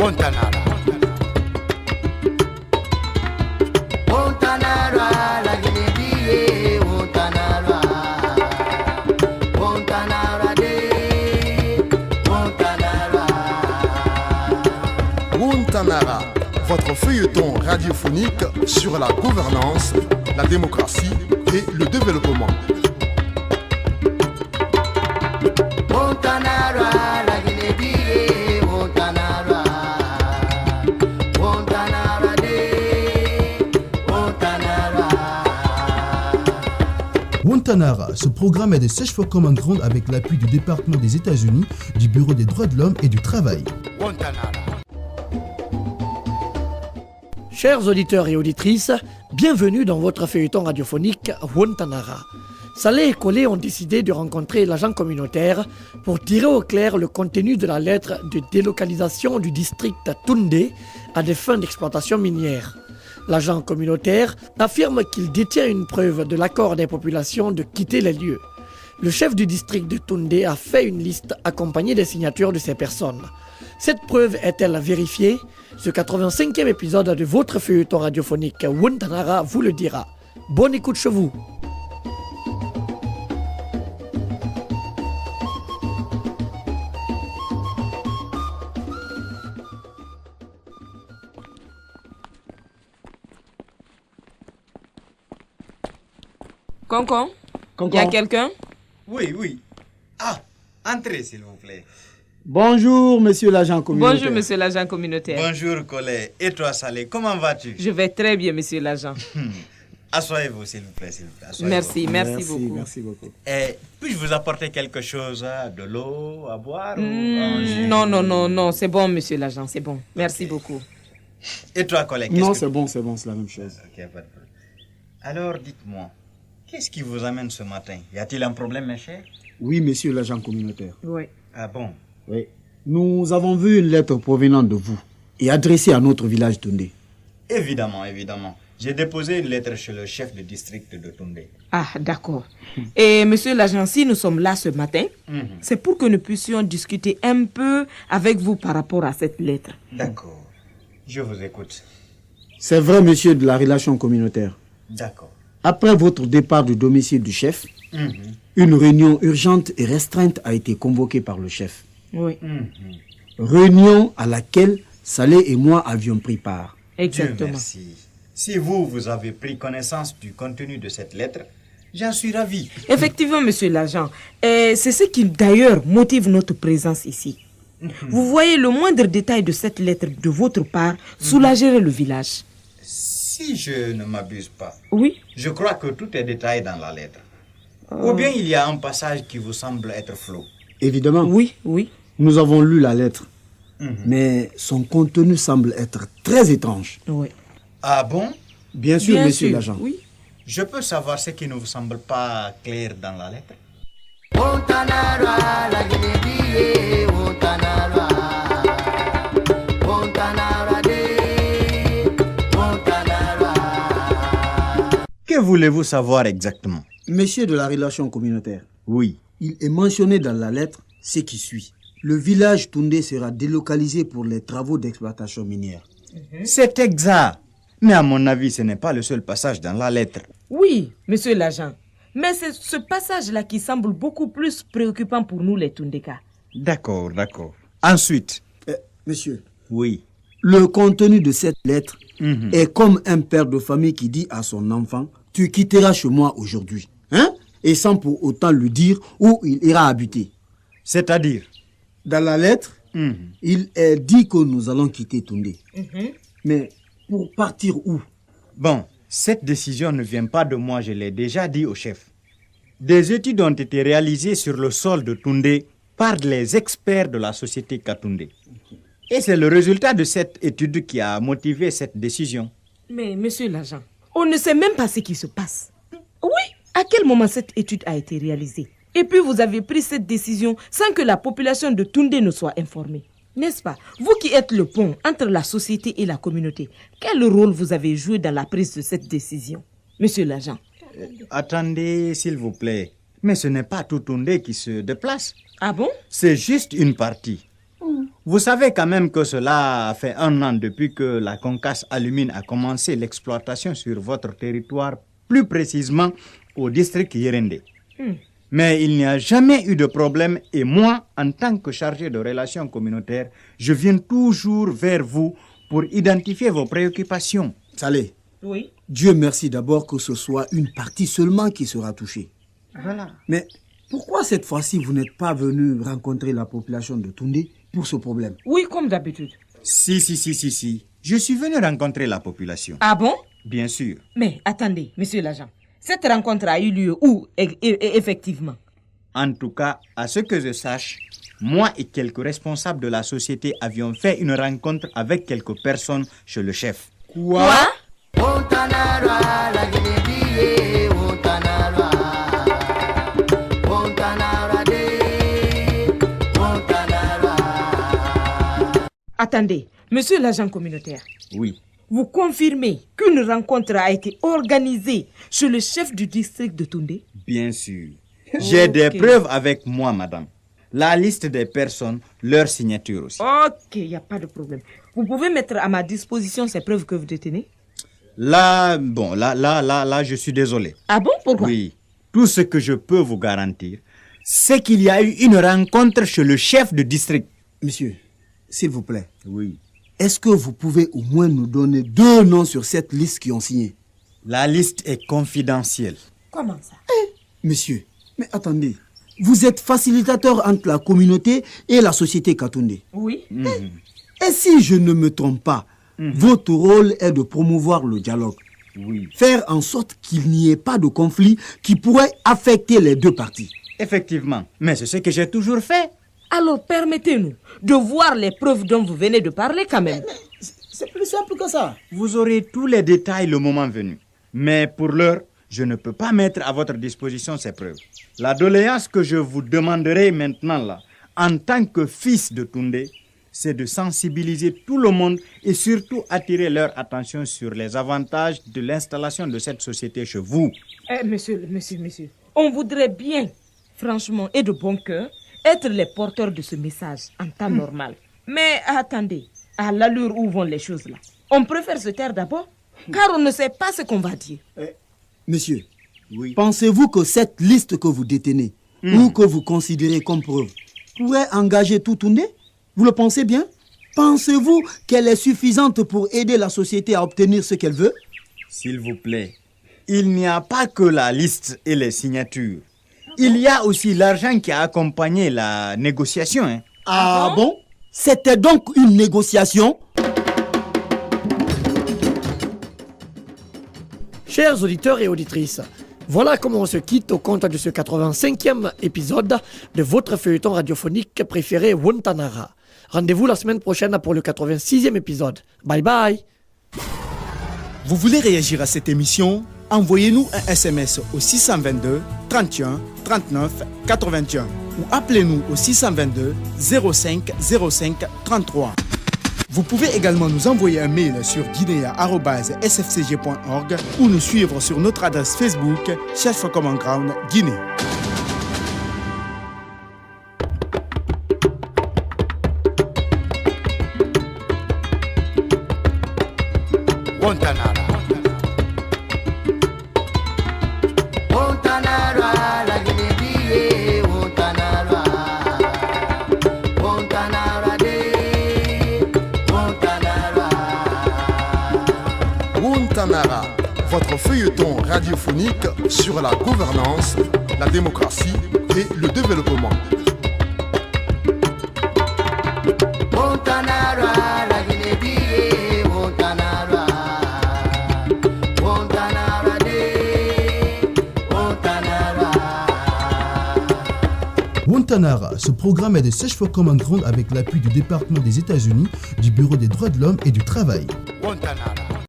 Montanara. Montanara, la Guinée, Montanara. Montanara de Montanara. Montanara, votre feuilleton radiophonique sur la gouvernance, la démocratie et le développement. Montanara, la Guinée, Montanara. Montanara de Montanara. Montanara, ce programme est de Search for Common Ground avec l'appui du département des États-Unis, du Bureau des droits de l'homme et du travail. Montanara. Chers auditeurs et auditrices, bienvenue dans votre feuilleton radiophonique Montanara. Saleh et Collet ont décidé de rencontrer l'agent communautaire pour tirer au clair le contenu de la lettre de délocalisation du district Toundé à des fins d'exploitation minière. L'agent communautaire affirme qu'il détient une preuve de l'accord des populations de quitter les lieux. Le chef du district de Toundé a fait une liste accompagnée des signatures de ces personnes. Cette preuve est-elle vérifiée? Ce 85e épisode de votre feuilleton radiophonique Montanara vous le dira. Bonne écoute chez vous. Concon, il y a quelqu'un? Oui. Ah, entrez s'il vous plaît. Bonjour, monsieur l'agent communautaire. Bonjour, monsieur l'agent communautaire. Bonjour, Collet. Et toi, Saleh, comment vas-tu? Je vais très bien, monsieur l'agent. Asseyez-vous, s'il vous plaît. Asseyez-vous. Merci beaucoup. Merci beaucoup. Puis-je vous apporter quelque chose, de l'eau à boire Non, c'est bon, monsieur l'agent, c'est bon. Merci beaucoup. Et toi, Collet, Non, c'est bon, c'est la même chose. Ok, pas de problème. Alors, dites-moi, qu'est-ce qui vous amène ce matin? Y a-t-il un problème, mes chers? Oui, monsieur l'agent communautaire. Oui. Ah bon? Oui. Nous avons vu une lettre provenant de vous et adressée à notre village Toundé. Évidemment. J'ai déposé une lettre chez le chef de district de Toundé. Ah, d'accord. Et monsieur l'agent, si nous sommes là ce matin, c'est pour que nous puissions discuter un peu avec vous par rapport à cette lettre. D'accord. Je vous écoute. C'est vrai, monsieur de la relation communautaire. D'accord. Après votre départ du domicile du chef, une réunion urgente et restreinte a été convoquée par le chef. Oui. Réunion à laquelle Saleh et moi avions pris part. Exactement. Dieu merci. Si vous avez pris connaissance du contenu de cette lettre, j'en suis ravi. Effectivement, monsieur l'agent. Et c'est ce qui d'ailleurs motive notre présence ici. Vous voyez, le moindre détail de cette lettre de votre part soulagerait le village. Si je ne m'abuse pas, Oui. je crois que tout est détaillé dans la lettre. Ou bien il y a un passage qui vous semble être flou. Évidemment. Oui. Nous avons lu la lettre, mais son contenu semble être très étrange. Oui. Ah bon? Bien sûr, monsieur l'agent. Oui. Je peux savoir ce qui ne vous semble pas clair dans la lettre? Montanara, la Guinée, Montanara. Montanara de Montanara. Que voulez-vous savoir exactement? Monsieur de la relation communautaire, Oui. il est mentionné dans la lettre ce qui suit. Le village Toundé sera délocalisé pour les travaux d'exploitation minière. C'est exact. Mais à mon avis, ce n'est pas le seul passage dans la lettre. Oui, monsieur l'agent. Mais c'est ce passage-là qui semble beaucoup plus préoccupant pour nous, les Toundéka. D'accord. Ensuite? Monsieur, Oui. le contenu de cette lettre est comme un père de famille qui dit à son enfant « Tu quitteras chez moi aujourd'hui. » Et sans pour autant lui dire où il ira habiter. C'est-à-dire? Dans la lettre, il est dit que nous allons quitter Toundé. Mais pour partir où? Bon, cette décision ne vient pas de moi, je l'ai déjà dit au chef. Des études ont été réalisées sur le sol de Toundé par les experts de la société Katoundé. Et c'est le résultat de cette étude qui a motivé cette décision. Mais monsieur l'agent, on ne sait même pas ce qui se passe. Oui, à quel moment cette étude a été réalisée? Et puis vous avez pris cette décision sans que la population de Toundé ne soit informée. N'est-ce pas? Vous qui êtes le pont entre la société et la communauté, quel rôle vous avez joué dans la prise de cette décision, monsieur l'agent? Attendez, s'il vous plaît. Mais ce n'est pas tout Toundé qui se déplace. Ah bon? C'est juste une partie. Vous savez quand même que cela fait 1 an depuis que la Concasse Alumine a commencé l'exploitation sur votre territoire, plus précisément au district Yérendé. Mais il n'y a jamais eu de problème et moi, en tant que chargé de relations communautaires, je viens toujours vers vous pour identifier vos préoccupations. Salé, Oui. Dieu merci d'abord que ce soit une partie seulement qui sera touchée. Voilà. Mais pourquoi cette fois-ci vous n'êtes pas venu rencontrer la population de Toundé pour ce problème? Oui, comme d'habitude. Si. Je suis venu rencontrer la population. Ah bon? Bien sûr. Mais attendez, monsieur l'agent. Cette rencontre a eu lieu où, effectivement? En tout cas, à ce que je sache, moi et quelques responsables de la société avions fait une rencontre avec quelques personnes chez le chef. Quoi? Montanara, la Guinée, Montanara. Montanara de, Montanara. Attendez, monsieur l'agent communautaire. Oui. Vous confirmez qu'une rencontre a été organisée chez le chef du district de Toundé? Bien sûr. J'ai des preuves avec moi, madame. La liste des personnes, leur signature aussi. Ok, il n'y a pas de problème. Vous pouvez mettre à ma disposition ces preuves que vous détenez? Là, je suis désolé. Ah bon? Pourquoi? Oui. Tout ce que je peux vous garantir, c'est qu'il y a eu une rencontre chez le chef de district. Monsieur, s'il vous plaît, Oui. est-ce que vous pouvez au moins nous donner 2 noms sur cette liste qui ont signé? La liste est confidentielle. Comment ça? Monsieur, mais attendez, vous êtes facilitateur entre la communauté et la société Katoundé. Oui. Et si je ne me trompe pas, votre rôle est de promouvoir le dialogue. Oui. Faire en sorte qu'il n'y ait pas de conflit qui pourrait affecter les 2 parties. Effectivement. Mais c'est ce que j'ai toujours fait. Alors permettez-nous de voir les preuves dont vous venez de parler quand même. C'est plus simple que ça. Vous aurez tous les détails le moment venu. Mais pour l'heure, je ne peux pas mettre à votre disposition ces preuves. La doléance que je vous demanderai maintenant là, en tant que fils de Toundé, c'est de sensibiliser tout le monde et surtout attirer leur attention sur les avantages de l'installation de cette société chez vous. Monsieur, on voudrait bien, franchement et de bon cœur, être les porteurs de ce message en temps normal. Mais attendez, à l'allure où vont les choses là, on préfère se taire d'abord, car on ne sait pas ce qu'on va dire. Monsieur, Oui. pensez-vous que cette liste que vous détenez ou que vous considérez comme preuve pourrait engager tout Toundé? Vous le pensez bien? Pensez-vous qu'elle est suffisante pour aider la société à obtenir ce qu'elle veut? S'il vous plaît, il n'y a pas que la liste et les signatures. Il y a aussi l'argent qui a accompagné la négociation. Hein. Ah bon? C'était donc une négociation? Chers auditeurs et auditrices, voilà comment on se quitte au compte de ce 85e épisode de votre feuilleton radiophonique préféré Wontanara. Rendez-vous la semaine prochaine pour le 86e épisode. Bye bye. Vous voulez réagir à cette émission? Envoyez-nous un SMS au 622 31 39 81 ou appelez-nous au 622 05 05 33. Vous pouvez également nous envoyer un mail sur guinea@sfcg.org ou nous suivre sur notre adresse Facebook Chef for Common Ground Guinée. Montanara. Montanara, la Guinée, Montanara. Montanara de, Montanara. Wontanara, votre feuilleton radiophonique sur la gouvernance, la démocratie et le développement. Montanara, la Guinée, Montanara. Montanara de, Montanara. Wontanara, ce programme est de Search for Common Ground avec l'appui du département des États-Unis, du Bureau des droits de l'homme et du travail. Montanara.